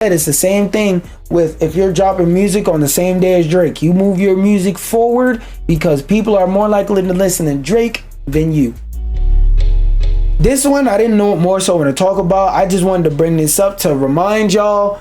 It's the same thing with if you're dropping music on the same day as Drake. You move your music forward because people are more likely to listen to Drake than you. This one, I didn't know what more so to talk about. I just wanted to bring this up to remind y'all,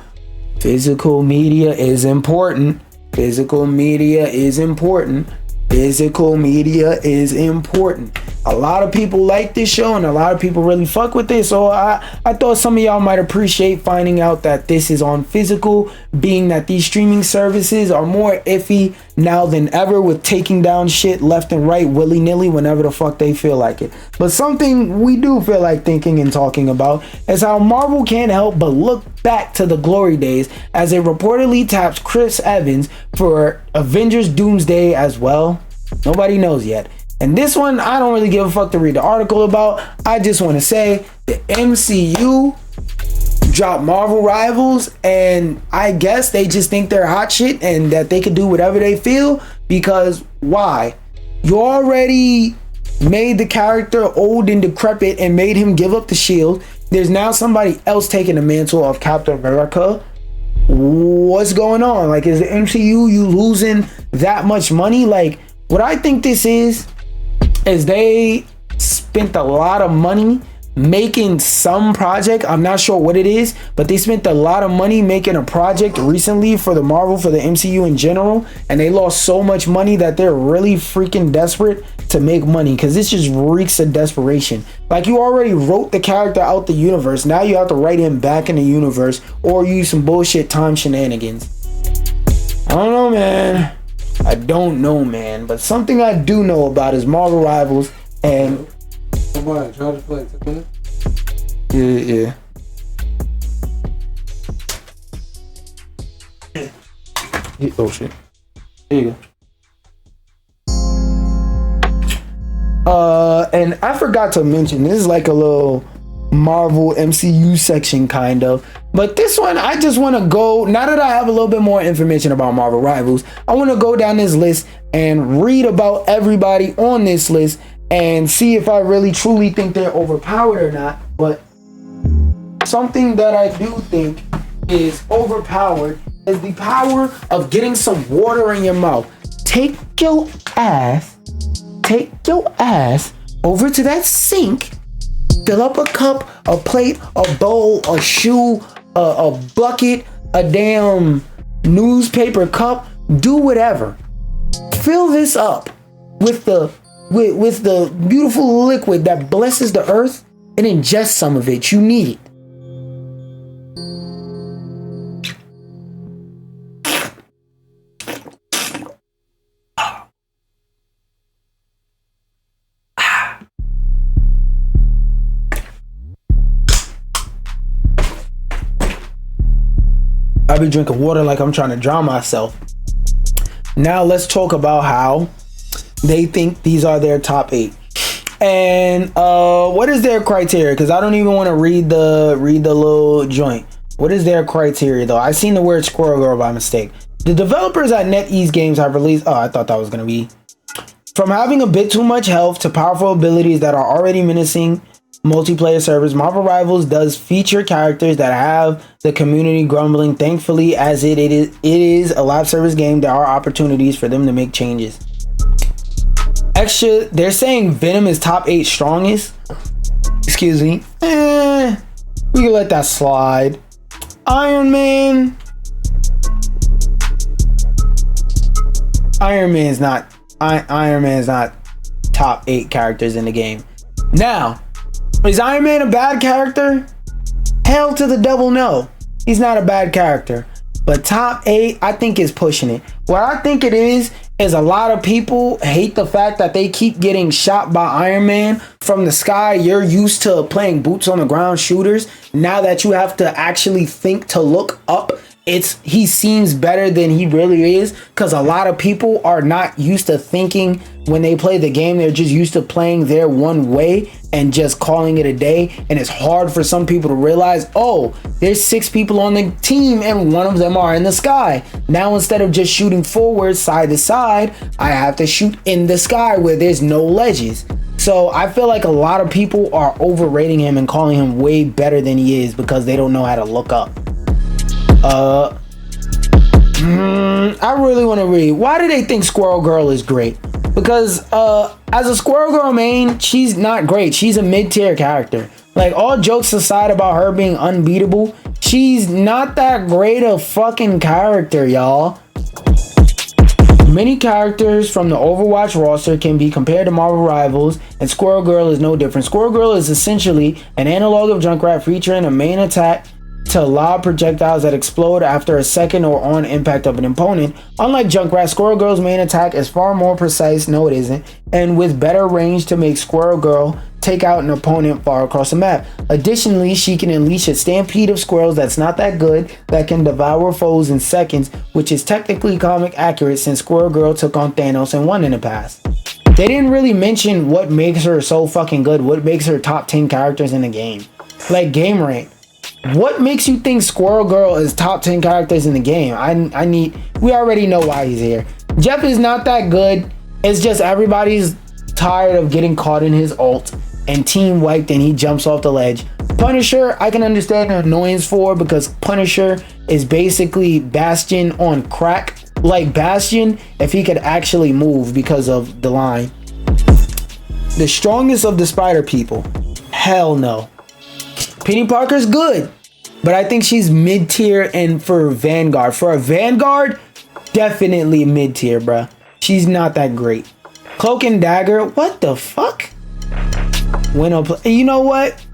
physical media is important. Physical media is important. Physical media is important. A lot of people like this show and a lot of people really fuck with this. So I thought some of y'all might appreciate finding out that this is on physical, being that these streaming services are more iffy now than ever with taking down shit left and right willy-nilly whenever the fuck they feel like it. But something we do feel like thinking and talking about is how Marvel can't help but look back to the glory days as it reportedly taps Chris Evans for Avengers Doomsday as well. Nobody knows yet. And this one, I don't really give a fuck to read the article about. I just want to say the MCU dropped Marvel Rivals, and I guess they just think they're hot shit and that they can do whatever they feel. Because why? You already made the character old and decrepit and made him give up the shield. There's now somebody else taking the mantle of Captain America. What's going on? Like, is the MCU you losing that much money? Like, what I think this is they spent a lot of money making some project. I'm not sure what it is, but they spent a lot of money making a project recently for the MCU in general, and they lost so much money that they're really freaking desperate to make money, because this just reeks of desperation. Like, you already wrote the character out the universe, now you have to write him back in the universe or use some bullshit time shenanigans. I don't know, man. I don't know, man. But something I do know about is Marvel Rivals and... Come on, try to play. Yeah. Oh, shit. There you go. And I forgot to mention, this is like a little Marvel MCU section kind of, but this one I just want to go, now that I have a little bit more information about Marvel Rivals, I want to go down this list and read about everybody on this list and see if I really truly think they're overpowered or not. But something that I do think is overpowered is the power of getting some water in your mouth. Take your ass over to that sink, fill up a cup, a plate, a bowl, a shoe, a bucket, a damn newspaper cup, do whatever. Fill this up with the beautiful liquid that blesses the earth and ingest some of it. You need it. I be drinking water like I'm trying to drown myself. Now let's talk about how they think these are their top 8. And what is their criteria? Because I don't even want to read the little joint. What is their criteria though? I seen the word Squirrel Girl by mistake. The developers at NetEase Games have released, I thought that was gonna be, from having a bit too much health to powerful abilities that are already menacing multiplayer servers, Marvel Rivals does feature characters that have the community grumbling. Thankfully, as it is a live service game, there are opportunities for them to make changes. Extra, they're saying Venom is top 8 strongest. Excuse me. We can let that slide. Iron Man is not top 8 characters in the game. Now, is Iron Man a bad character? Hell to the devil no. He's not a bad character. But top 8, I think, is pushing it. What I think it is a lot of people hate the fact that they keep getting shot by Iron Man from the sky. You're used to playing boots on the ground shooters. Now that you have to actually think to look up, he seems better than he really is, because a lot of people are not used to thinking when they play the game. They're just used to playing their one way and just calling it a day. And it's hard for some people to realize, oh, there's 6 people on the team and one of them are in the sky. Now, instead of just shooting forward side to side, I have to shoot in the sky where there's no ledges. So I feel like a lot of people are overrating him and calling him way better than he is because they don't know how to look up. I really want to read. Why do they think Squirrel Girl is great? Because as a Squirrel Girl main, she's not great. She's a mid-tier character. Like, all jokes aside about her being unbeatable, she's not that great a fucking character, y'all. Many characters from the Overwatch roster can be compared to Marvel rivals, and Squirrel Girl is no different. Squirrel Girl is essentially an analog of Junkrat, featuring a main attack to lob projectiles that explode after a second or on impact of an opponent. Unlike Junkrat, Squirrel Girl's main attack is far more precise, no it isn't, and with better range to make Squirrel Girl take out an opponent far across the map. Additionally, she can unleash a stampede of squirrels that's not that good, that can devour foes in seconds, which is technically comic accurate since Squirrel Girl took on Thanos and won in the past. They didn't really mention what makes her so fucking good, what makes her top 10 characters in the game. Like, game rank. What makes you think Squirrel Girl is top 10 characters in the game? We already know why he's here. Jeff is not that good. It's just everybody's tired of getting caught in his ult and team wiped and he jumps off the ledge. Punisher, I can understand the annoyance for, because Punisher is basically Bastion on crack. Like Bastion if he could actually move because of the line. The strongest of the spider people? Hell no. Penny Parker's good, but I think she's mid-tier, and for Vanguard. For a Vanguard, definitely mid-tier, bruh. She's not that great. Cloak and Dagger, what the fuck? You know what?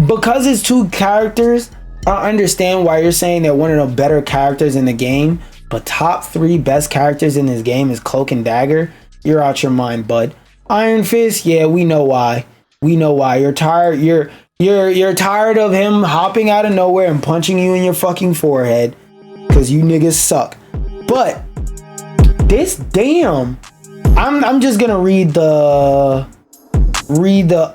Because it's two characters, I understand why you're saying they're one of the better characters in the game, but top 3 best characters in this game is Cloak and Dagger. You're out your mind, bud. Iron Fist, yeah, we know why. We know why. You're tired. You're tired of him hopping out of nowhere and punching you in your fucking forehead, because you niggas suck. But this, damn, I'm just gonna read the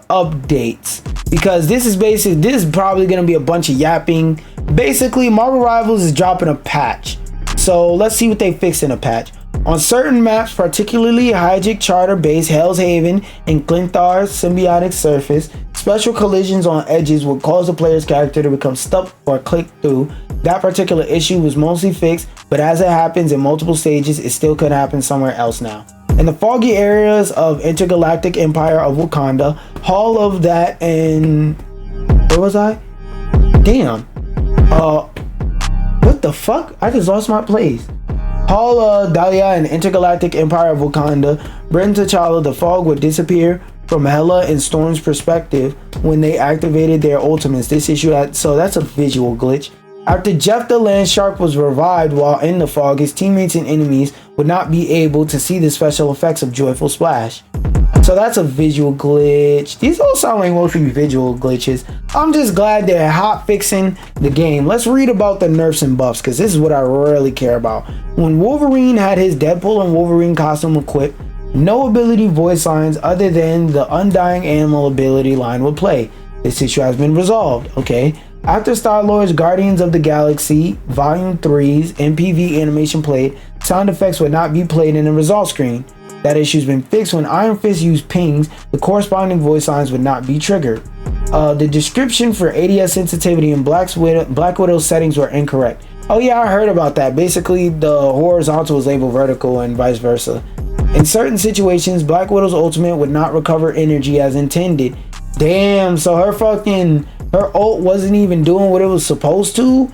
updates, because this is probably gonna be a bunch of yapping. Basically, Marvel Rivals is dropping a patch, so let's see what they fixed in a patch. On certain maps, particularly Hygic, Charter Base, Hell's Haven, and Glynthar's Symbiotic Surface, special collisions on edges would cause the player's character to become stuck or click through. That particular issue was mostly fixed, but as it happens in multiple stages, it still could happen somewhere else now. In the foggy areas of Intergalactic Empire of Wakanda, Hall of that and... where was I? Damn. What the fuck? I just lost my place. Hall of Dahlia and Intergalactic Empire of Wakanda, Bren T'Challa, the fog would disappear from Hela and Storm's perspective when they activated their ultimates. This issue so that's a visual glitch. After Jeff the Land Shark was revived while in the fog, his teammates and enemies would not be able to see the special effects of Joyful Splash. So that's a visual glitch. These all sound like mostly visual glitches. I'm just glad they're hot fixing the game. Let's read about the nerfs and buffs, because this is what I really care about. When Wolverine had his Deadpool and Wolverine costume equipped, no ability voice lines other than the Undying Animal ability line would play. This issue has been resolved, okay? After Star-Lord's Guardians of the Galaxy Volume 3's MPV animation played, sound effects would not be played in the result screen. That issue's been fixed. When Iron Fist used pings, the corresponding voice lines would not be triggered. The description for ADS sensitivity in Black Widow's settings were incorrect. Oh yeah, I heard about that. Basically, the horizontal is labeled vertical and vice versa. In certain situations, Black Widow's ultimate would not recover energy as intended. Damn, so her ult wasn't even doing what it was supposed to.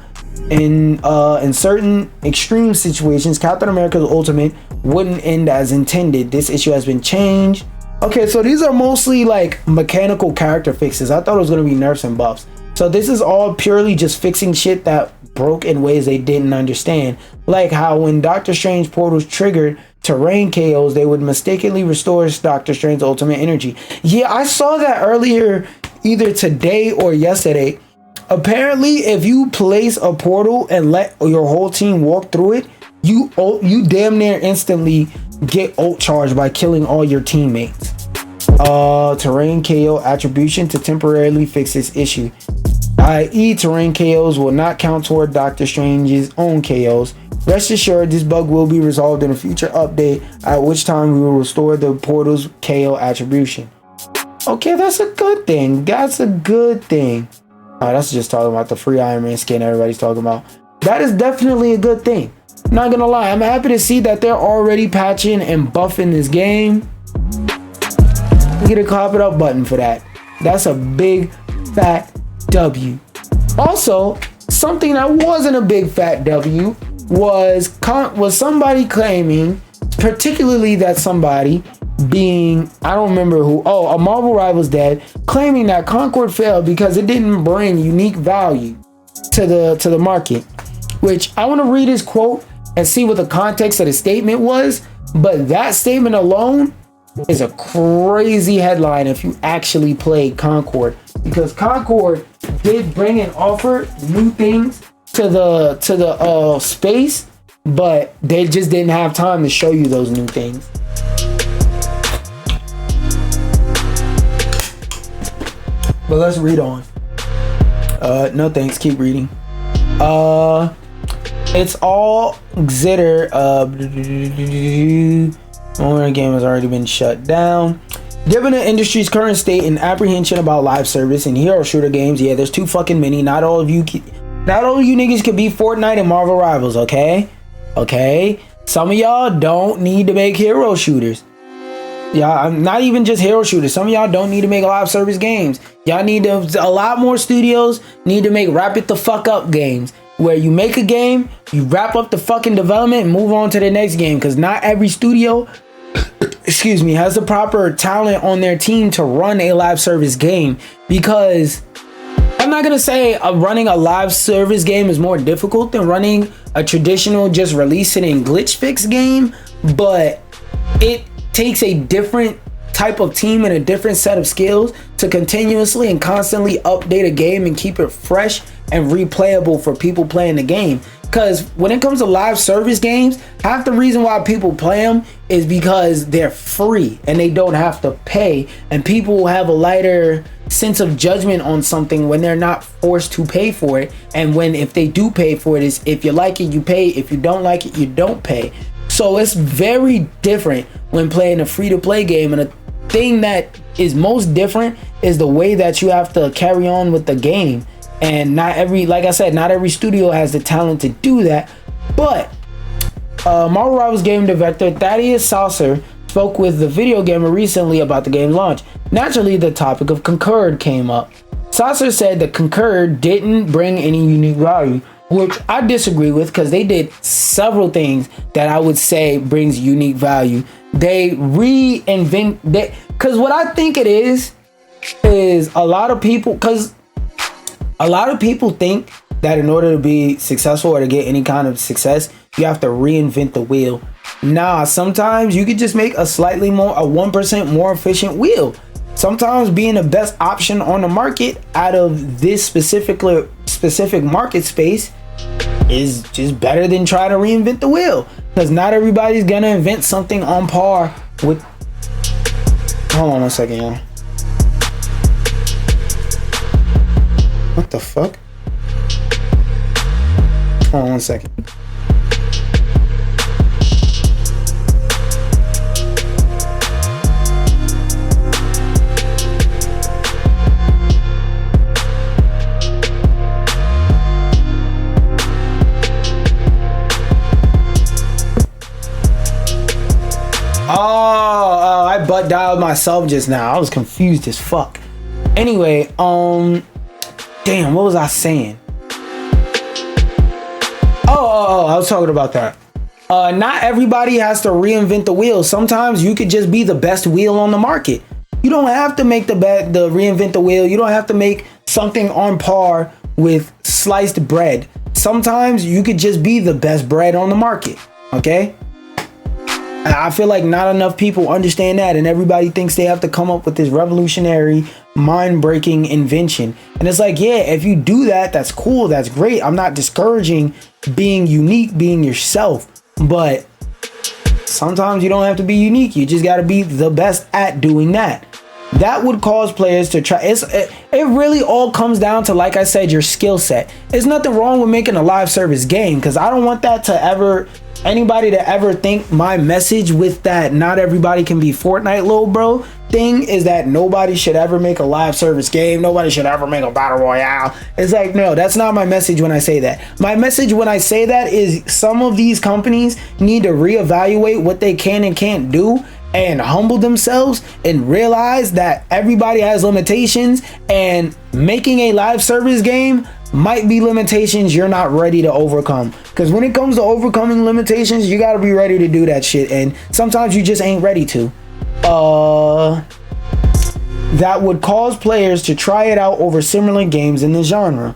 In certain extreme situations, Captain America's ultimate wouldn't end as intended. This issue has been changed. Okay, so these are mostly like mechanical character fixes. I thought it was going to be nerfs and buffs. So this is all purely just fixing shit that broke in ways they didn't understand. Like how when Doctor Strange portals triggered terrain KOs, they would mistakenly restore Doctor Strange's ultimate energy. Yeah, I saw that earlier, either today or yesterday. Apparently, if you place a portal and let your whole team walk through it, you damn near instantly get ult charged by killing all your teammates. Terrain KO attribution to temporarily fix this issue, i.e. terrain KOs will not count toward Doctor Strange's own KOs. Rest assured, this bug will be resolved in a future update, at which time we will restore the portal's KO attribution. Okay, that's a good thing. That's a good thing. That's just talking about the free Iron Man skin everybody's talking about. that is definitely a good thing. Not gonna lie, I'm happy to see that they're already patching and buffing this game. Get a clap it up button for that. That's a big fat W. Also, something that wasn't a big fat W was somebody claiming, particularly that somebody being, I don't remember who, a Marvel Rivals Dead, claiming that Concord failed because it didn't bring unique value to the market. Which I want to read his quote and see what the context of the statement was, but that statement alone is a crazy headline if you actually played Concord, because Concord did bring and offer new things to the space, but they just didn't have time to show you those new things. But let's read on. No thanks, keep reading. It's all Xitter. The game has already been shut down. Given the industry's current state and apprehension about live service and hero shooter games, yeah, there's too fucking many. Not all of you niggas can be Fortnite and Marvel Rivals, okay? Okay? Some of y'all don't need to make hero shooters. Y'all, not even just hero shooters. Some of y'all don't need to make live service games. Y'all need to, a lot more studios need to make wrap it the fuck up games, where you make a game, you wrap up the fucking development and move on to the next game, because not every studio excuse me, has the proper talent on their team to run a live service game. Because I'm not gonna say running a live service game is more difficult than running a traditional just release it and glitch fix game, but it takes a different type of team and a different set of skills to continuously and constantly update a game and keep it fresh and replayable for people playing the game. Because when it comes to live service games, half the reason why people play them is because they're free and they don't have to pay, and people have a lighter sense of judgment on something when they're not forced to pay for it. And when, if they do pay for it, is if you like it, you pay. If you don't like it, you don't pay. So it's very different when playing a free-to-play game. And a thing that is most different is the way that you have to carry on with the game. And not every, like I said, not every studio has the talent to do that. But Marvel Rivals game director Thaddeus Saucer spoke with the video gamer recently about the game's launch. Naturally, the topic of Concord came up. Saucer said that Concord didn't bring any unique value, which I disagree with, because they did several things that I would say brings unique value. They reinvent that, because what I think it is a lot of people, think that in order to be successful or to get any kind of success, you have to reinvent the wheel. Nah, sometimes you could just make a 1% more efficient wheel. Sometimes being the best option on the market out of this specific market space is just better than trying to reinvent the wheel. Because not everybody's gonna invent something on par with... Hold on one second, y'all. What the fuck? Hold on one second. Oh, I butt dialed myself just now. I was confused as fuck. Anyway, damn, what was I saying? I was talking about that. Not everybody has to reinvent the wheel. Sometimes you could just be the best wheel on the market. You don't have to make the reinvent the wheel. You don't have to make something on par with sliced bread. Sometimes you could just be the best bread on the market. Okay? I feel like not enough people understand that, and everybody thinks they have to come up with this revolutionary, mind-breaking invention. And it's like, yeah, if you do that, that's cool, that's great. I'm not discouraging being unique, being yourself, but sometimes you don't have to be unique. You just got to be the best at doing that. That would cause players to try. It really all comes down to, like I said, your skill set. There's nothing wrong with making a live service game, because I don't want that to ever anybody to ever think my message with that not everybody can be Fortnite little bro thing is that nobody should ever make a live service game, nobody should ever make a battle royale. It's like, no, that's not my message when I say that. My message when I say that is some of these companies need to reevaluate what they can and can't do and humble themselves and realize that everybody has limitations, and making a live service game might be limitations you're not ready to overcome. Because when it comes to overcoming limitations, you got to be ready to do that shit, and sometimes you just ain't ready to. That would cause players to try it out over similar games in the genre.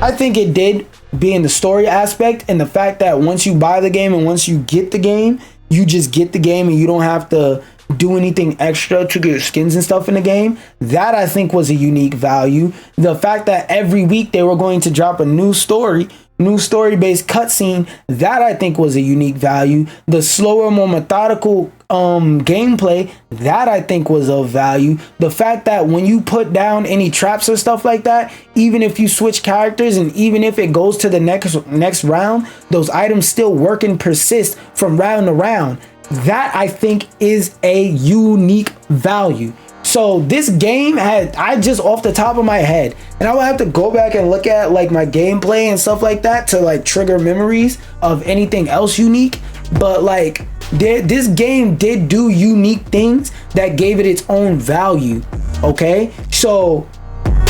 I think it did, being the story aspect and the fact that once you buy the game and once you get the game, you just get the game and you don't have to do anything extra to get skins and stuff in the game. That I think was a unique value. The fact that every week they were going to drop a new story-based cutscene, that I think was a unique value. The slower, more methodical gameplay, that I think was of value. The fact that when you put down any traps or stuff like that, even if you switch characters and even if it goes to the next round, those items still work and persist from round to round. That I think is a unique value. So this game had, I just off the top of my head, and I would have to go back and look at like my gameplay and stuff like that to like trigger memories of anything else unique. But like this game did do unique things that gave it its own value. Okay, so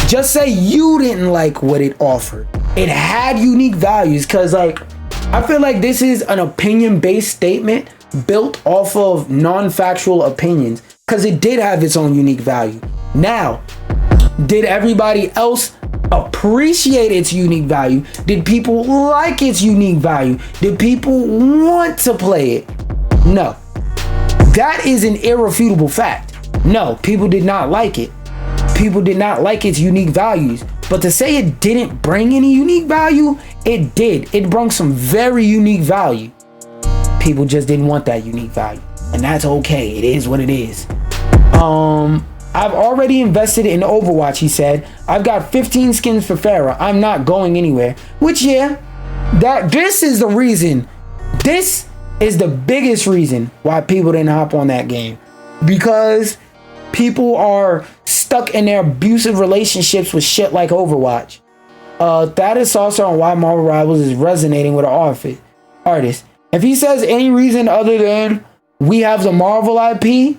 just say you didn't like what it offered. It had unique values, because like I feel like this is an opinion-based statement built off of non-factual opinions, because it did have its own unique value. Now, did everybody else appreciate its unique value? Did people like its unique value? Did people want to play it? No. That is an irrefutable fact. No, people did not like it. People did not like its unique values. But to say it didn't bring any unique value, it did. It brought some very unique value. People just didn't want that unique value, and that's okay. It is what it is. I've already invested in Overwatch, he said. I've got 15 skins for Pharah. I'm not going anywhere. Which, yeah, this is the reason. This is the biggest reason why people didn't hop on that game, because people are stuck in their abusive relationships with shit like Overwatch. That is also on why Marvel Rivals is resonating with an artist. If he says any reason other than we have the Marvel IP,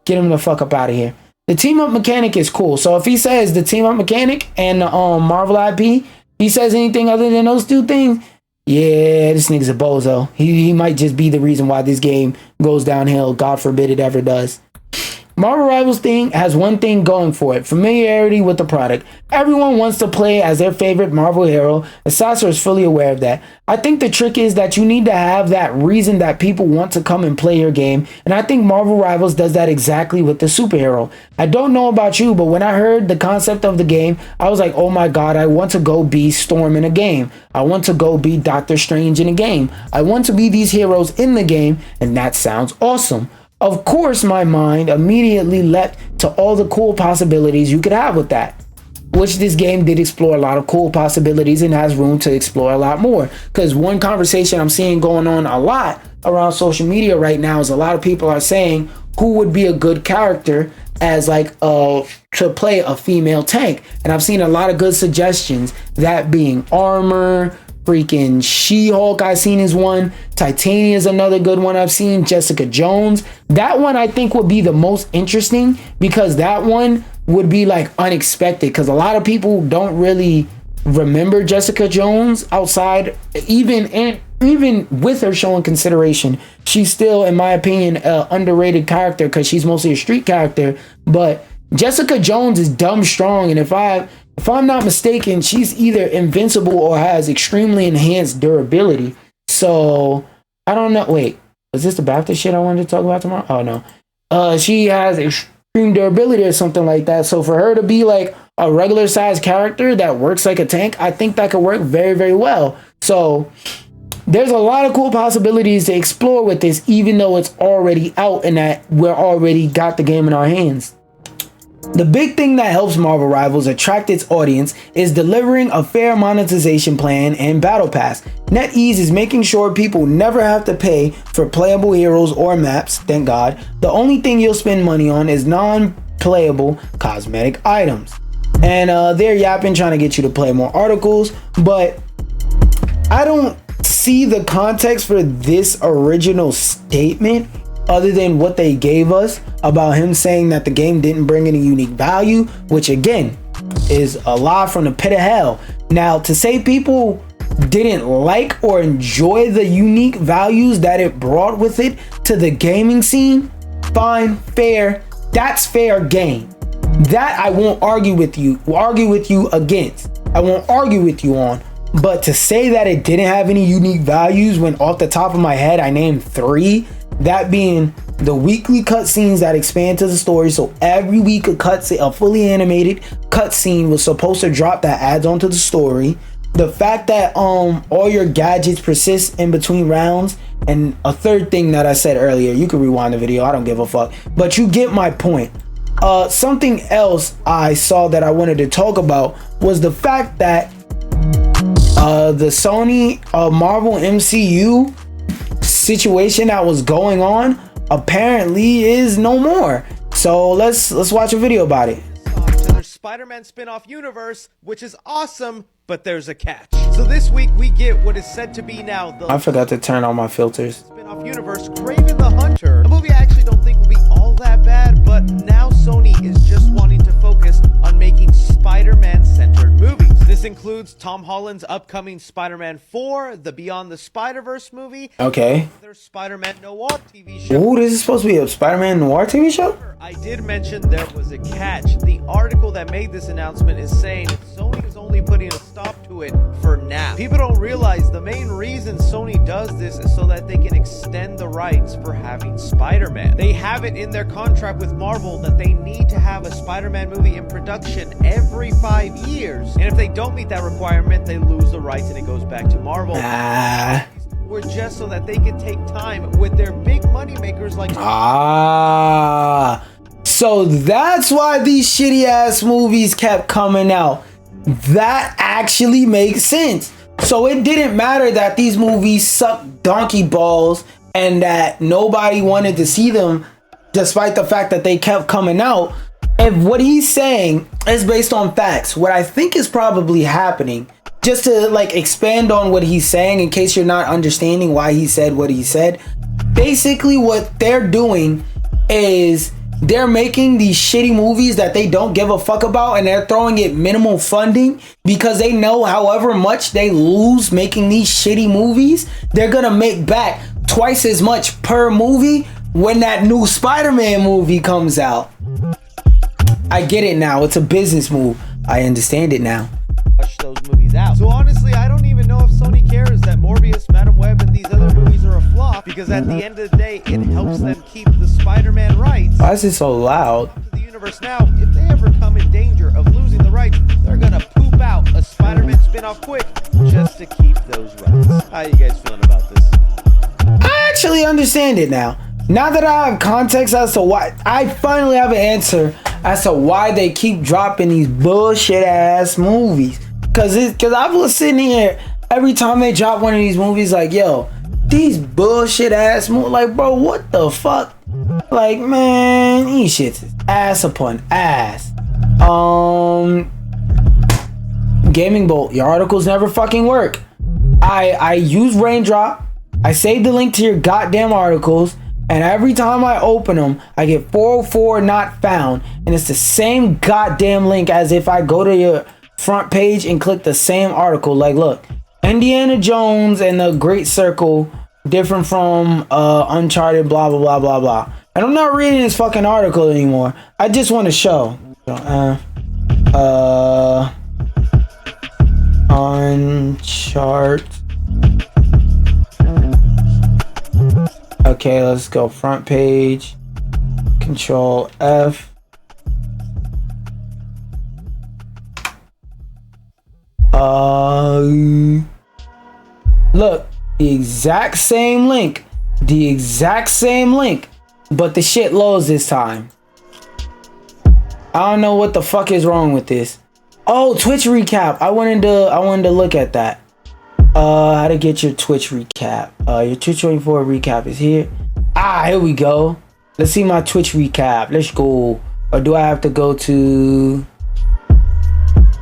get him the fuck up out of here. The team up mechanic is cool. So if he says the team up mechanic and the Marvel IP, he says anything other than those two things, yeah, this nigga's a bozo. He might just be the reason why this game goes downhill. God forbid it ever does. Marvel Rivals thing has one thing going for it: familiarity with the product. Everyone wants to play as their favorite Marvel hero, and Sasser is fully aware of that. I think the trick is that you need to have that reason that people want to come and play your game, and I think Marvel Rivals does that exactly with the superhero. I don't know about you, but when I heard the concept of the game, I was like, oh my god, I want to go be Storm in a game. I want to go be Doctor Strange in a game. I want to be these heroes in the game, and that sounds awesome. Of course, my mind immediately leapt to all the cool possibilities you could have with that, which this game did explore a lot of cool possibilities and has room to explore a lot more. Because one conversation I'm seeing going on a lot around social media right now is a lot of people are saying who would be a good character as like to play a female tank. And I've seen a lot of good suggestions, that being Armor, freaking She-Hulk I've seen is one. Titania is another good one I've seen. Jessica Jones. That one I think would be the most interesting, because that one would be like unexpected, because a lot of people don't really remember Jessica Jones outside, even with her showing consideration. She's still, in my opinion, an underrated character because she's mostly a street character. But Jessica Jones is dumb strong, and if I'm not mistaken, she's either invincible or has extremely enhanced durability. So, I don't know. Wait, is this the Baptist shit I wanted to talk about tomorrow? Oh, no. She has extreme durability or something like that. So, for her to be like a regular sized character that works like a tank, I think that could work very, very well. So, there's a lot of cool possibilities to explore with this, even though it's already out and that we're already got the game in our hands. The big thing that helps Marvel Rivals attract its audience is delivering a fair monetization plan and battle pass. NetEase is making sure people never have to pay for playable heroes or maps, thank God. The only thing you'll spend money on is non-playable cosmetic items. And they're yapping trying to get you to play more articles, but I don't see the context for this original statement other than what they gave us about him saying that the game didn't bring any unique value, which again is a lie from the pit of hell. Now, to say people didn't like or enjoy the unique values that it brought with it to the gaming scene, fine, fair, that's fair game. That I won't argue with you against. I won't argue with you on. But to say that it didn't have any unique values when off the top of my head I named 3, that being the weekly cutscenes that expand to the story. So every week a fully animated cutscene was supposed to drop that adds on to the story. The fact that all your gadgets persist in between rounds, and a third thing that I said earlier, you can rewind the video, I don't give a fuck, but you get my point. Something else I saw that I wanted to talk about was the fact that the Sony Marvel MCU situation that was going on apparently is no more. So let's watch a video about it. To their Spider-Man spin-off universe, which is awesome, but there's a catch. So this week we get what is said to be now the I forgot to turn on my filters. spin-off universe, Kraven the Hunter. A movie I actually don't think will be all that bad, but now Sony is just wanting to focus on making Spider-Man centered movies. This includes Tom Holland's upcoming Spider-Man 4, the Beyond the Spider-Verse movie, Okay. their Spider-Man Noir TV show. Ooh, this is supposed to be a Spider-Man Noir TV show? I did mention there was a catch. The article that made this announcement is saying Sony is only putting a stop to it for now. People don't realize the main reason Sony does this is so that they can extend the rights for having Spider-Man. They have it in their contract with Marvel that they need to have a Spider-Man movie in production every 5 years. And if they don't meet that requirement, they lose the rights and it goes back to Marvel. Or just so that they can take time with their big money makers like so that's why these shitty ass movies kept coming out. That actually makes sense. So it didn't matter that these movies sucked donkey balls and that nobody wanted to see them despite the fact that they kept coming out. If what he's saying is based on facts, what I think is probably happening, just to like expand on what he's saying in case you're not understanding why he said what he said, basically what they're doing is they're making these shitty movies that they don't give a fuck about, and they're throwing it minimal funding because they know however much they lose making these shitty movies, they're gonna make back twice as much per movie when that new Spider-Man movie comes out. I get it now. It's a business move. I understand it now. rush those movies out. So honestly, I don't even know if Sony cares that Morbius, Madam Web, and these other movies are a flop, because at the end of the day, it helps them keep the Spider-Man rights. Why is it so loud? To the universe now, if they ever come in danger of losing the rights, they're gonna poop out a Spider-Man spin-off quick just to keep those rights. How you guys feeling about this? I actually understand it now. Now that I have context as to why, I finally have an answer as to why they keep dropping these bullshit ass movies. Cause I was sitting here every time they drop one of these movies, like, yo, these bullshit ass movies, like, bro, what the fuck? Like, man, these shits is ass upon ass. Gaming Bolt, your articles never fucking work. I use Raindrop. I save the link to your goddamn articles, and every time I open them, I get 404 not found, and it's the same goddamn link as if I go to your front page and click the same article. Like, look, Indiana Jones and the Great Circle different from Uncharted, blah blah blah blah blah. And I'm not reading this fucking article anymore. I just want to show Uncharted. Okay, let's go front page. Control F. Look, the exact same link. The exact same link. But the shit loads this time. I don't know what the fuck is wrong with this. Oh, Twitch recap. I wanted to look at that. How to get your Twitch recap. Your Twitch 24 recap is here. Here we go. Let's see my Twitch recap. Let's go. Or do I have to go to